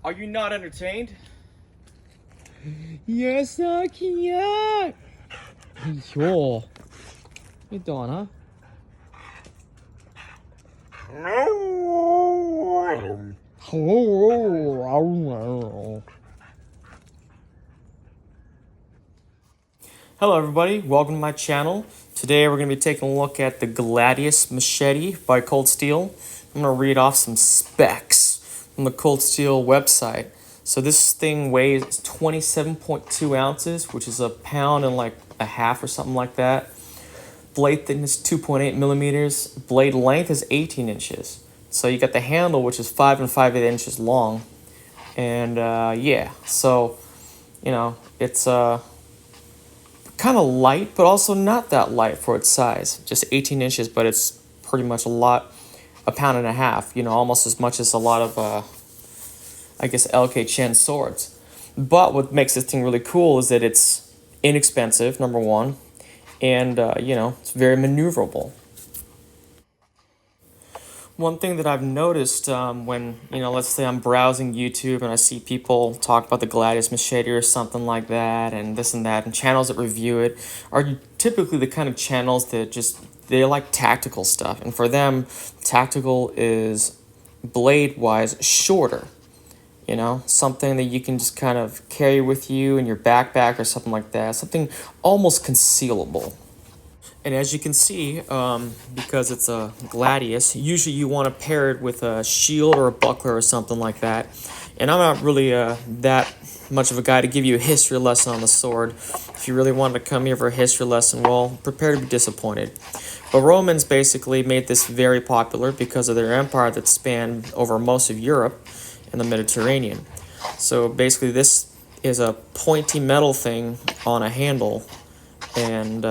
Are you not entertained? Yes, I can. Sure. You doing, huh? Hello everybody, welcome to my channel. Today we're going to be taking a look at the Gladius machete by Cold Steel. I'm going to read off some specs from the Cold Steel website. So this thing weighs 27.2 ounces, which is a pound and like a half or something like that. Blade thickness 2.8 millimeters. Blade length is 18 inches. So you got the handle, which is 5 and 5/8 inches long. And yeah, so you know, it's kind of light, but also not that light for its size. Just 18 inches, but it's pretty much a pound and a half, you know, almost as much as a lot of, I guess, LK Chen swords. But what makes this thing really cool is that it's inexpensive, number one, and, you know, it's very maneuverable. One thing that I've noticed when, you know, let's say I'm browsing YouTube and I see people talk about the Gladius machete or something like that and this and that, and channels that review it are typically the kind of channels that they like tactical stuff. And for them, tactical is blade-wise shorter. You know, something that you can just kind of carry with you in your backpack or something like that. Something almost concealable. And as you can see, because it's a Gladius, usually you want to pair it with a shield or a buckler or something like that. And I'm not really that much of a guy to give you a history lesson on the sword. If you really wanted to come here for a history lesson, well, prepare to be disappointed. But Romans basically made this very popular because of their empire that spanned over most of Europe and the Mediterranean. So basically this is a pointy metal thing on a handle, and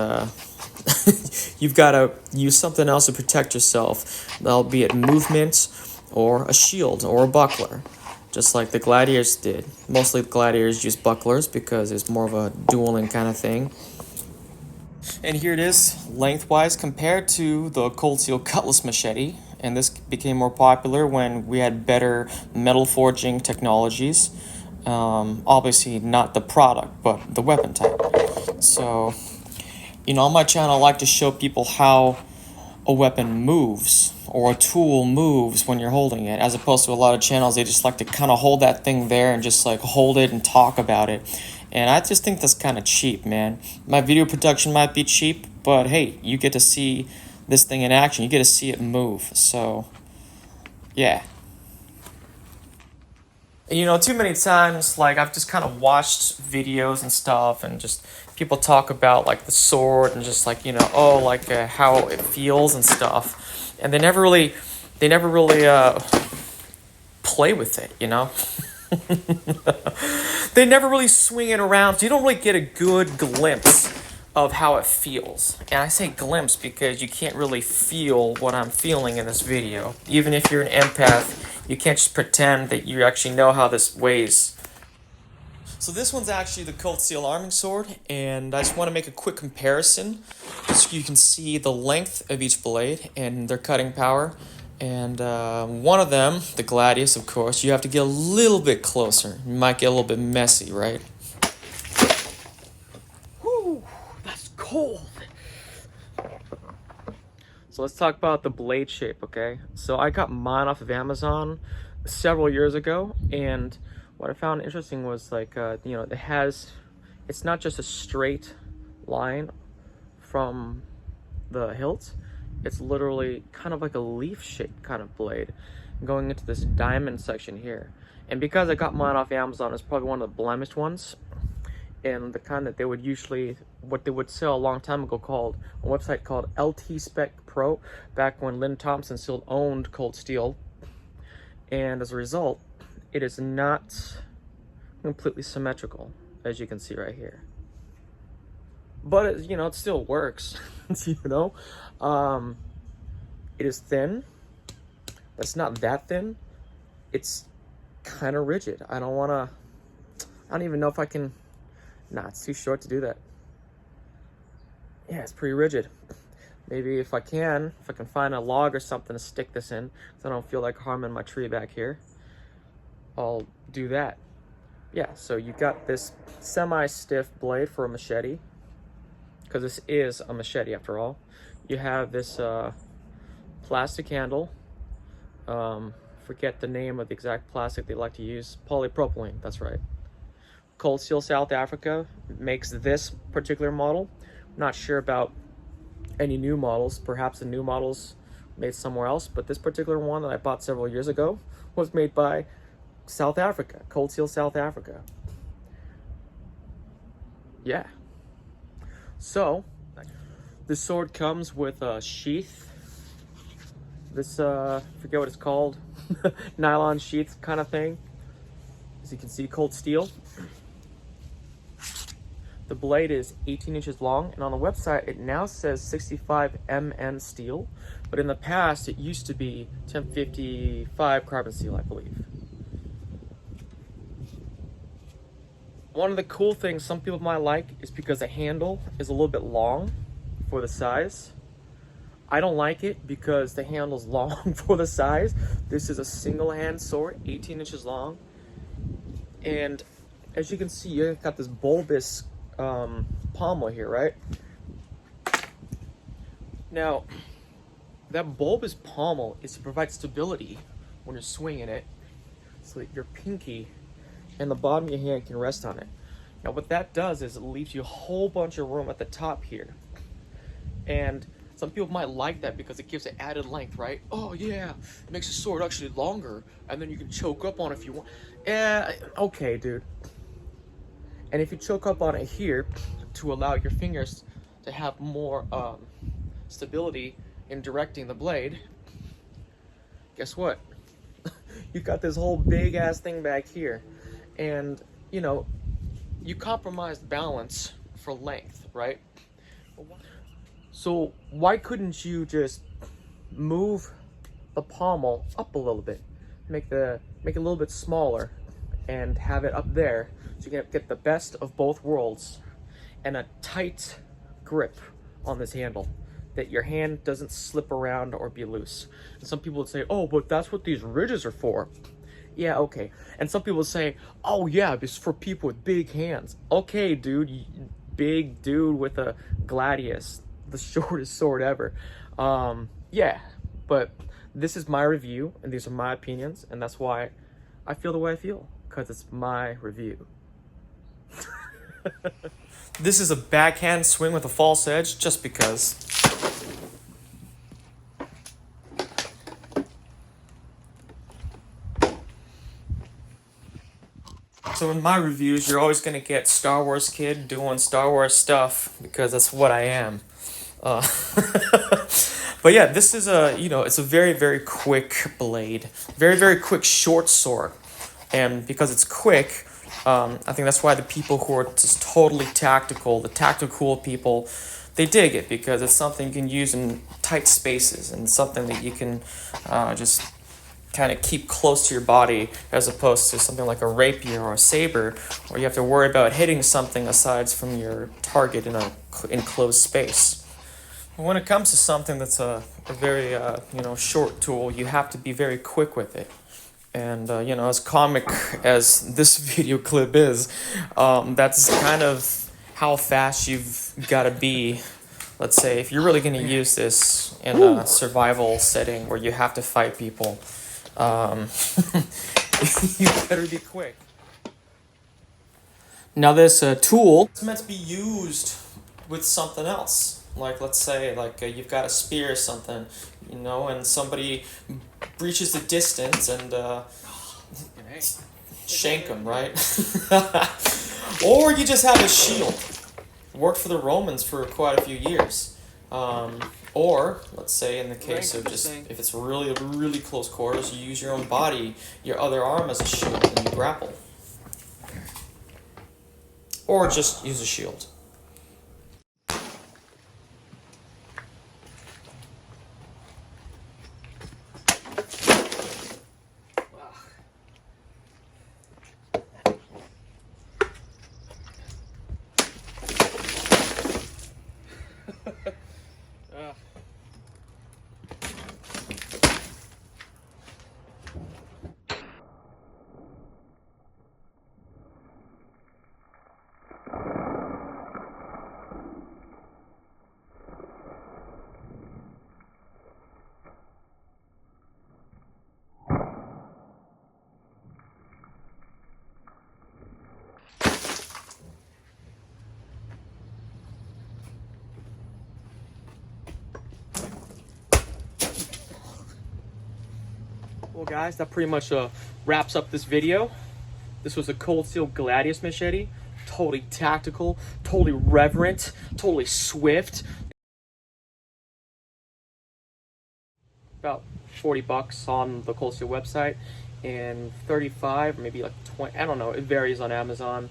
you've got to use something else to protect yourself, albeit movement or a shield or a buckler, just like the gladiators did. Mostly the gladiators used bucklers because it's more of a dueling kind of thing. And here it is, lengthwise compared to the Cold Steel Cutlass machete. And this became more popular when we had better metal forging technologies. Obviously not the product, but the weapon type. So, you know, on my channel, I like to show people how a weapon moves or a tool moves when you're holding it, as opposed to a lot of channels, they just like to kind of hold that thing there and just like hold it and talk about it. And I just think that's kind of cheap, man. My video production might be cheap, but hey, you get to see this thing in action. You get to see it move. So, yeah. You know, too many times, like, I've just kind of watched videos and stuff, and just people talk about, like, the sword, and just, like, you know, oh, like, how it feels and stuff, and they never really, play with it, you know? They never really swing it around, so you don't really get a good glimpse of how it feels. And I say glimpse because you can't really feel what I'm feeling in this video. Even if you're an empath, you can't just pretend that you actually know how this weighs. So this one's actually the Cold Steel Arming Sword, and I just want to make a quick comparison so you can see the length of each blade and their cutting power. And one of them, the Gladius, of course, you have to get a little bit closer. You might get a little bit messy, right? Whew, that's cold. So let's talk about the blade shape, okay? So I got mine off of Amazon several years ago, and what I found interesting was, like, you know, it's not just a straight line from the hilt. It's literally kind of like a leaf-shaped kind of blade going into this diamond section here. And because I got mine off Amazon, it's probably one of the blemished ones, and the kind that they would usually, what they would sell a long time ago, called a website called LT Spec Pro, back when Lynn Thompson still owned Cold Steel. And as a result, it is not completely symmetrical, as you can see right here. But it, you know, it still works. You know, it is thin, but it's not that thin. It's kind of rigid. I don't even know if I can. Nah, it's too short to do that. Yeah, it's pretty rigid. Maybe if I can find a log or something to stick this in, because I don't feel like harming my tree back here. I'll do that. Yeah, so you got this semi-stiff blade for a machete, because this is a machete after all. You have this plastic handle. Forget the name of the exact plastic they like to use. Polypropylene, that's right. Cold Steel South Africa makes this particular model. Not sure about any new models. Perhaps the new models made somewhere else, but this particular one that I bought several years ago was made by South Africa, Cold Steel South Africa. Yeah. So, this sword comes with a sheath. This, forget what it's called, nylon sheath kind of thing. As you can see, cold steel. The blade is 18 inches long, and on the website it now says 65 MN steel, but in the past it used to be 1055 carbon steel, I believe. One of the cool things some people might like is because the handle is a little bit long for the size. I don't like it because the handle's long for the size. This is a single hand sword, 18 inches long. And as you can see, you got this bulbous pommel here, right? Now, that bulbous pommel is to provide stability when you're swinging it, so that your pinky and the bottom of your hand can rest on it. Now what that does is it leaves you a whole bunch of room at the top here. And some people might like that because it gives it added length, right? Oh yeah, it makes the sword actually longer, and then you can choke up on it if you want. Okay, dude. And if you choke up on it here to allow your fingers to have more stability in directing the blade, guess what? You got this whole big ass thing back here. And, you know, you compromise balance for length, right? So why couldn't you just move the pommel up a little bit, make it a little bit smaller, and have it up there, so you can get the best of both worlds and a tight grip on this handle, that your hand doesn't slip around or be loose. And some people would say, oh, but that's what these ridges are for. Yeah, okay. And some people say, oh yeah, it's for people with big hands. Okay, dude, big dude with a Gladius, the shortest sword ever. Yeah, but this is my review, and these are my opinions, and that's why I feel the way I feel, because it's my review. This is a backhand swing with a false edge, just because. So in my reviews, you're always going to get Star Wars kid doing Star Wars stuff, because that's what I am. But yeah, this is it's a very, very quick blade. Very, very quick short sword. And because it's quick, I think that's why the people who are just totally tactical, the tactical people, they dig it, because it's something you can use in tight spaces, and something that you can just kind of keep close to your body, as opposed to something like a rapier or a saber, where you have to worry about hitting something aside from your target in a enclosed space. When it comes to something that's a very short tool, you have to be very quick with it. And as comic as this video clip is, that's kind of how fast you've got to be. Let's say if you're really going to use this in a survival setting where you have to fight people, you better be quick. Now this tool is meant to be used with something else. Like, let's say you've got a spear or something, and somebody breaches the distance and shank them, right? Or you just have a shield. Worked for the Romans for quite a few years. Or, let's say in the case of just, if it's really, really close quarters, you use your own body, your other arm as a shield, and you grapple. Or just use a shield. Well guys, that pretty much wraps up this video. This was a cold steel Gladius machete. Totally tactical, totally reverent, totally swift. About 40 bucks on the cold steel website, and 35, maybe like 20, I don't know, it varies on Amazon.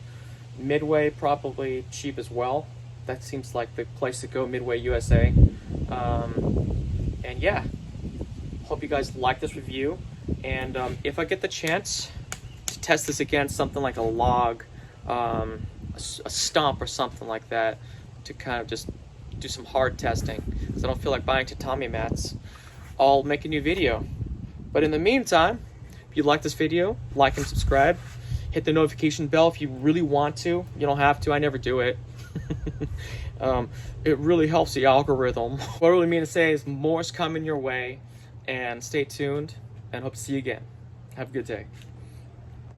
Midway probably cheap as well. That seems like the place to go, Midway USA. And yeah, hope you guys like this review, and if I get the chance to test this against something like a log, a stump or something like that, to kind of just do some hard testing, because I don't feel like buying tatami mats, I'll make a new video. But in the meantime, if you like this video, like and subscribe. Hit the notification bell if you really want to. You don't have to, I never do it. It really helps the algorithm. What I really mean to say is more's coming your way, and stay tuned, and hope to see you again. Have a good day.